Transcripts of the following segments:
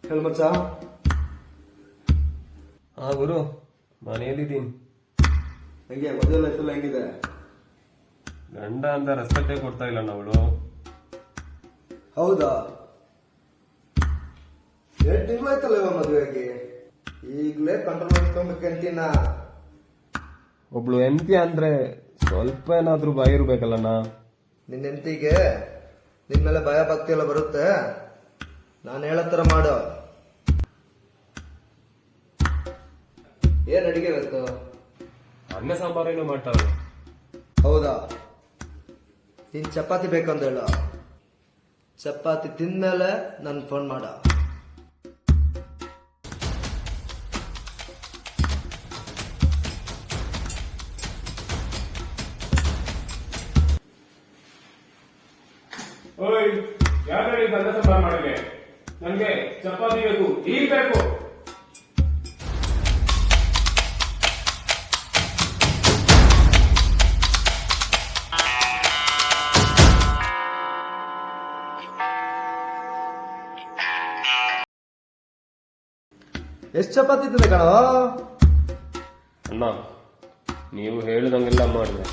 ಹೇಳ ಮಚ್ಚ. ಹಾ ಗುರು, ಮನೆಯಲ್ಲಿದ್ದೀನಿ. ಹೆಂಗೆ ಮದುವೆ ಲೈಫ್ ಎಲ್ಲ ಹೆಂಗಿದೆ? ಗಂಡ ಅಂತ ರೆಸ್ಪೆಕ್ಟೇ ಕೊಡ್ತಾ ಇಲ್ಲ ಅವಳು. ಹೌದಾ? 2 ತಿಂಗಳಾಯ್ತಲ್ಲ ಇವಾಗ ಮದುವೆಗೆ, ಈಗಲೇ ಕಂಟ್ರೋಲ್ ಮಾಡ್ಕೊಬೇಕಂತೀನ. ಒಬ್ಳು ಹೆಂಡತಿ ಅಂದ್ರೆ ಸ್ವಲ್ಪ ಏನಾದ್ರೂ ಭಯ ಇರ್ಬೇಕಲ್ಲಣ್ಣ. ನಿನ್ನ ಹೆಂಡತಿಗೆ ನಿನ್ ಮೇಲೆ ಭಯ ಭಕ್ತಿ ಎಲ್ಲ ಬರುತ್ತೆ. ನಾನು ಹೇಳತ್ತರ ಮಾಡು. ಏನ್ ಅಡಿಗೆ ಇವತ್ತು? ಅನ್ನ ಸಾಂಬಾರೇನೋ ಮಾಡ್ತಾರ. ಹೌದಾ? ನೀನ್ ಚಪಾತಿ ಬೇಕಂತ ಹೇಳು. ಚಪಾತಿ ತಿಂದ್ಮೇಲೆ ನನ್ ಫೋನ್ ಮಾಡ. ಓಯ್, ಯಾಕೆ ಅನ್ನ ಸಾಂಬಾರ್ ಮಾಡಿದೆ? ನನಗೆ ಚಪಾತಿ ಬೇಕು, ಈಗ ಬೇಕು. ಎಷ್ಟು ಚಪಾತಿ ತಿಂದೆ ಕಣೋ? ಅಣ್ಣ, ನೀವು ಹೇಳಿದಂಗೆಲ್ಲ ಮಾಡಿದೆ.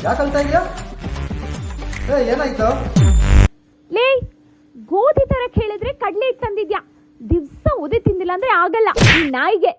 ಯಾಕಂತ ಇದೆಯಾ? ಏನಾಯ್ತು? ಲೇ, ಗೋಧಿ ತರ ಕೇಳಿದ್ರೆ ಕಡ್ಲೆ ಹಿಟ್ಟು ತಂದಿದ್ಯಾ? ದಿವ್ಸ ಉದಿ ತಿಂದಿಲ್ಲ ಅಂದ್ರೆ ಆಗಲ್ಲ ಈ ನಾಯಿಗೆ.